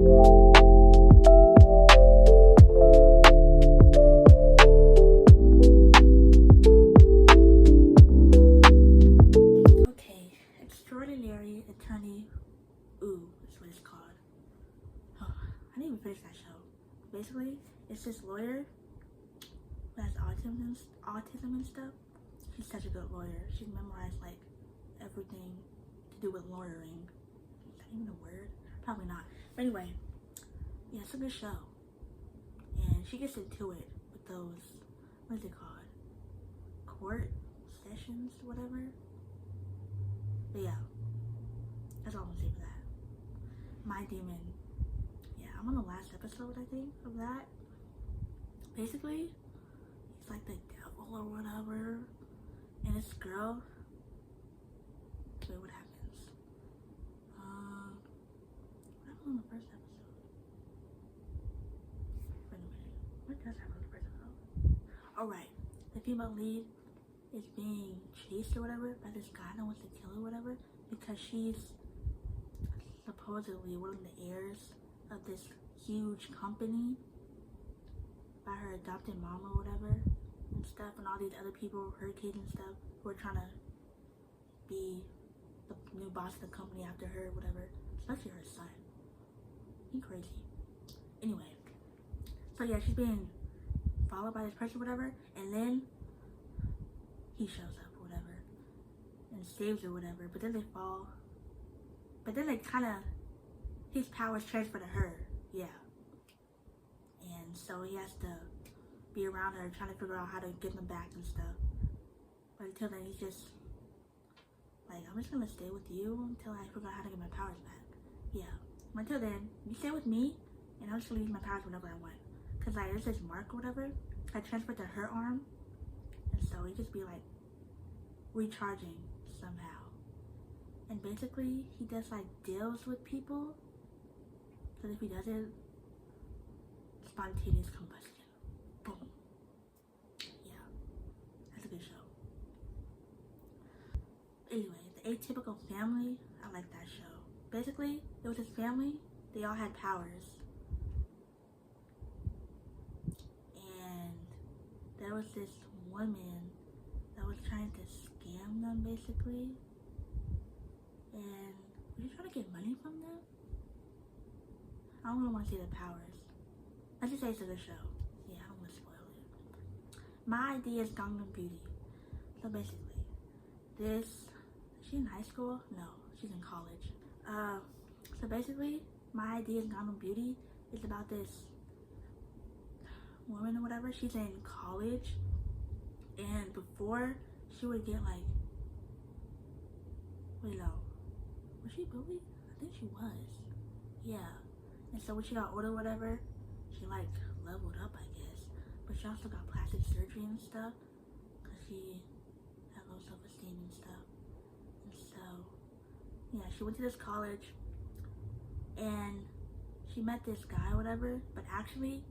Okay, Extraordinary Attorney Ooh is what it's called. Oh, I didn't even finish that show. Basically, it's this lawyer who has autism and stuff. She's such a good lawyer. She's memorized like everything to do with lawyering. Is that even a word? Probably not. But anyway, yeah, it's a good show. And she gets into it with those, what is it called? Court sessions, whatever. But yeah, that's all I'm gonna say for that. My Demon. Yeah, I'm on the last episode, I think, of that. Basically, he's like the devil or whatever. And this girl. Wait, what happens? What happened on the first episode? Wait a minute. What does happen on the first episode? Alright, the female lead is being chased or whatever by this guy that wants to kill her or whatever because she's supposedly one of the heirs of this huge company by her adopted mom or whatever and stuff, and all these other people, her kids and stuff, who are trying to be the new boss of the company after her or whatever, especially her son. He crazy. Anyway, so yeah, she's being followed by this person or whatever, and then he shows up or whatever and saves her or whatever, but then they fall. But then they kind of, his powers transfer to her, yeah. And so he has to be around her trying to figure out how to get them back and stuff. But until then, he's just like, I'm just gonna stay with you until I figure out how to get my powers back. Yeah. Until then, you stay with me, and I'll just use my powers whenever I want. Cause like, there's this mark or whatever I transferred to her arm, and so he just be like recharging somehow. And basically, he does like deals with people. So if he does it, spontaneous combustion. Boom. Yeah, that's a good show. Anyway, The Atypical Family, I like that show. Basically, it was his family. They all had powers. And there was this woman that was trying to scam them, basically. And were you trying to get money from them? I don't really want to see the powers. Let's just say it's a good show. Yeah, I don't want to spoil it. My idea is Gangnam Beauty. So basically, is she in high school? No, she's in college. So basically, my idea is Gangnam Beauty is about this woman or whatever. She's in college, and before she would get like, wait, no, was she bullied? I think she was. Yeah. And so when she got older or whatever, she like leveled up, I guess. But she also got plastic surgery and stuff because she had low self-esteem and stuff. And so, yeah, she went to this college and she met this guy or whatever, but actually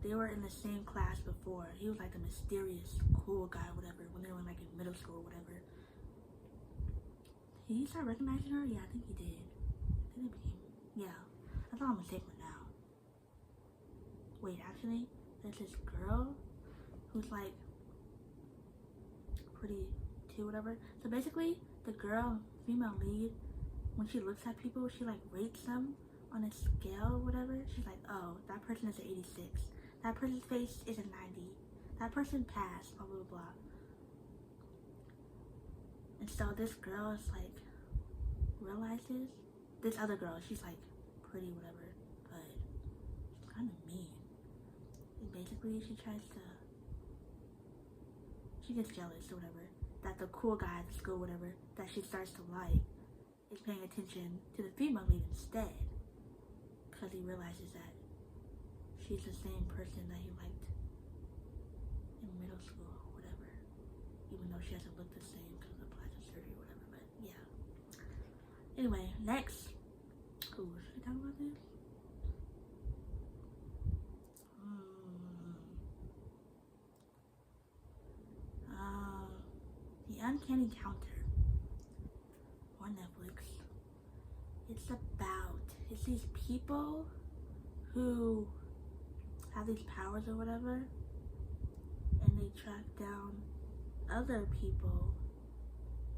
they were in the same class before. He was like the mysterious, cool guy or whatever when they were like in middle school or whatever. Did he start recognizing her? Yeah, I think he did. I think it became, yeah. That's all I'm gonna say for now. Wait, actually, there's this girl who's like pretty too, whatever. So basically, the girl, female lead, when she looks at people, she like rates them on a scale or whatever. She's like, oh, that person is an 86. That person's face is a 90. That person passed, blah, blah, blah. And so this girl is like, realizes, this other girl, she's like pretty, whatever, but she's kind of mean. And basically, she gets jealous or whatever, that the cool guy at the school, whatever, that she starts to like, is paying attention to the female lead instead. Because he realizes that she's the same person that he liked in middle school or whatever. Even though she doesn't look the same because of the plastic surgery or whatever, but yeah. Anyway, next. Ooh, should we talk about this? The Uncanny Encounter on Netflix. It's about it's these people who have these powers or whatever, and they track down other people.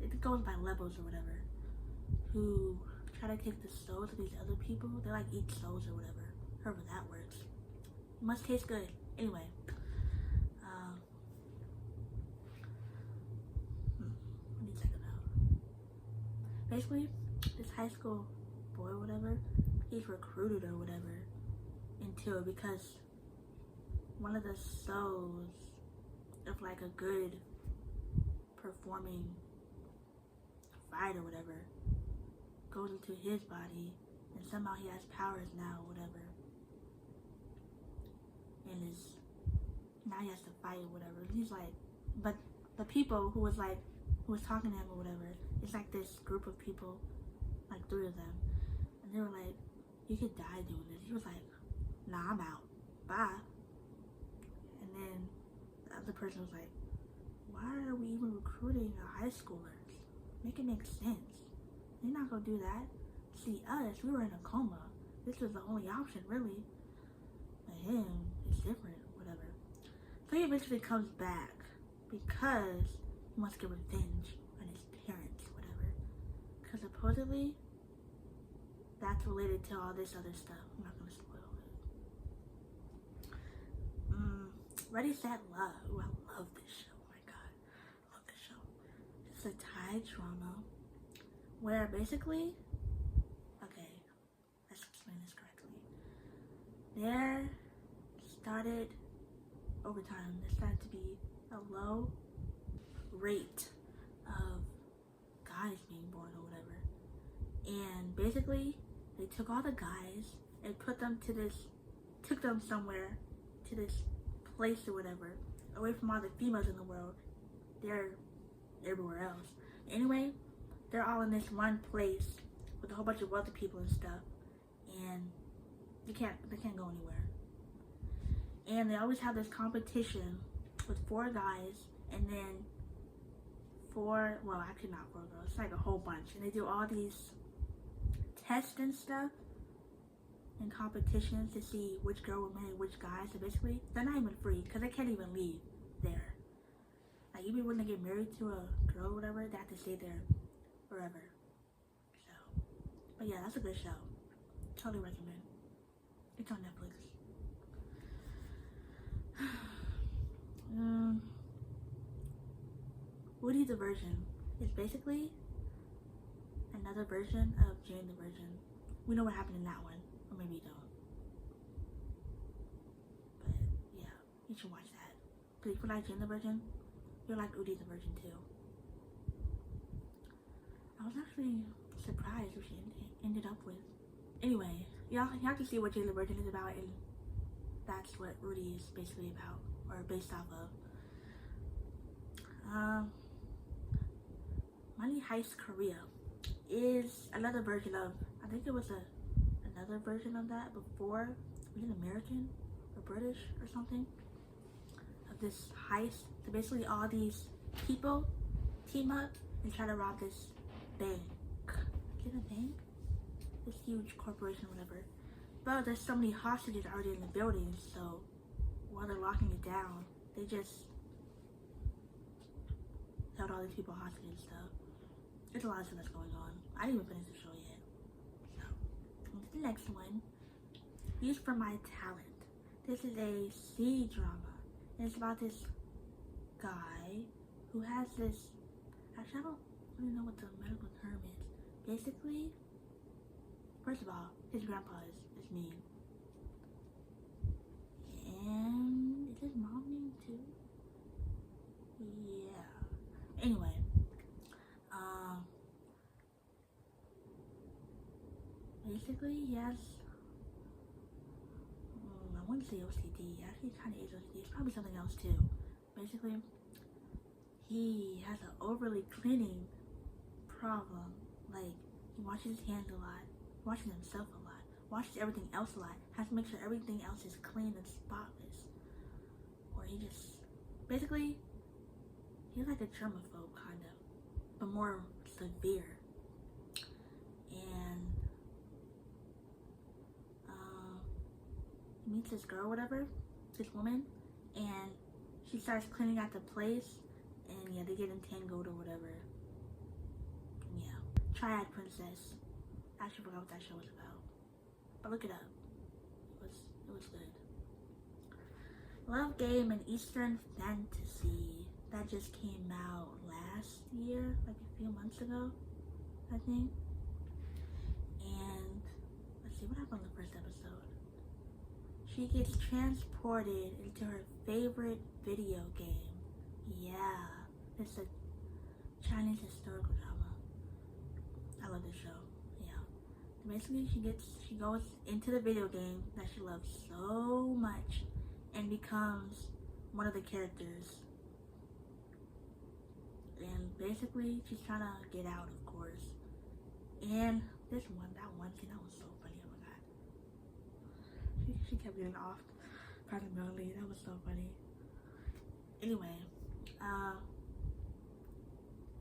It goes by levels or whatever, who try to take the souls of these other people. They like eat souls or whatever. However that works. It must taste good. Anyway. What do you think about? Basically, this high school boy or whatever, he's recruited or whatever into it because one of the souls of like a good performing fight or whatever goes into his body, and somehow he has powers now or whatever, and now he has to fight or whatever. And he's like, but the people who was talking to him or whatever, it's like this group of people, like 3 of them, and they were like, you could die doing this. He was like, nah, I'm out, bye. And then the other person was like, why are we even recruiting high schoolers? Make it make sense. They're not gonna do that. See, us, we were in a coma. This was the only option, really. But him, it's different, whatever. So he eventually comes back because he wants to get revenge on his parents, whatever. Because supposedly, that's related to all this other stuff. I'm not gonna spoil it. Ready, Set, Love. Ooh, I love this show. Oh my god, I love this show. It's a Thai drama where basically, okay, let's explain this correctly. There started to be a low rate of guys being born or whatever. And basically, they took all the guys and took them somewhere to this place or whatever, away from all the females in the world. They're everywhere else. Anyway, they're all in this one place with a whole bunch of wealthy people and stuff, and they can't go anywhere. And they always have this competition with 4 guys and then 4, well, actually not 4 girls, it's like a whole bunch, and they do all these tests and stuff and competitions to see which girl will marry which guy. So basically, they're not even free because they can't even leave there. Like, even when they get married to a girl or whatever, they have to stay there forever. So, but yeah, that's a good show. Totally recommend. It's on Netflix. Woody the Virgin is basically another version of Jane the Virgin. We know what happened in that one, or maybe you don't. But yeah, you should watch that. Because if you like Jane the Virgin, you'll like Woody the Virgin too. I was actually surprised what she ended up with. Anyway, y'all can see what Jane the Virgin is about, and that's what Rudy is basically about, or based off of. Money Heist Korea is another version of, I think it was another version of that before. Was it American or British or something? Of this heist. So basically all these people team up and try to rob this bank. Is it a bank? This huge corporation or whatever. But there's so many hostages already in the building, so while they're locking it down, they just held all these people hostage and stuff. There's a lot of stuff that's going on. I didn't even finish the show yet. So, on to the next one. Used for My Talent. This is a C drama. And it's about this guy who has this, actually I don't really know what the medical term is. Basically, first of all, his grandpa is mean. And is his mom mean too? Yeah. Anyway, basically he has, I wouldn't say OCD, actually kind of is OCD, it's probably something else too. Basically, he has an overly cleaning problem. Like, he washes his hands a lot, washes himself a lot, washes everything else a lot, has to make sure everything else is clean and spotless. Or he just, basically, he's like a germaphobe, kind of, but more severe. And meets this girl, whatever, this woman, and she starts cleaning out the place, and yeah, they get entangled or whatever. Yeah, Triad Princess. I actually forgot what that show was about, but look it up. It was good. Love Game and Eastern Fantasy. That just came out last year, like a few months ago, I think. And let's see what happened in the first episode. She gets transported into her favorite video game. Yeah, it's a Chinese historical drama. I love this show. Yeah. Basically, she goes into the video game that she loves so much and becomes one of the characters. And basically, she's trying to get out, of course. And that one scene, that was so funny. Oh my god. She kept getting off primarily. That was so funny. Anyway,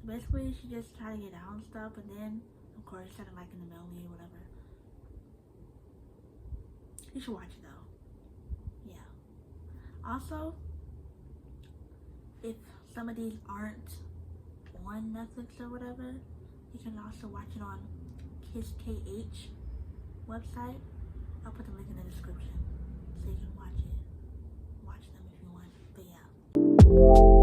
basically she just tried to get out and stuff, and then of course started liking the Melanie or whatever. You should watch it though. Yeah. Also, if some of these aren't on Netflix or whatever, you can also watch it on KissKH website. I'll put the link in the description so you can watch it. Watch them if you want. But yeah.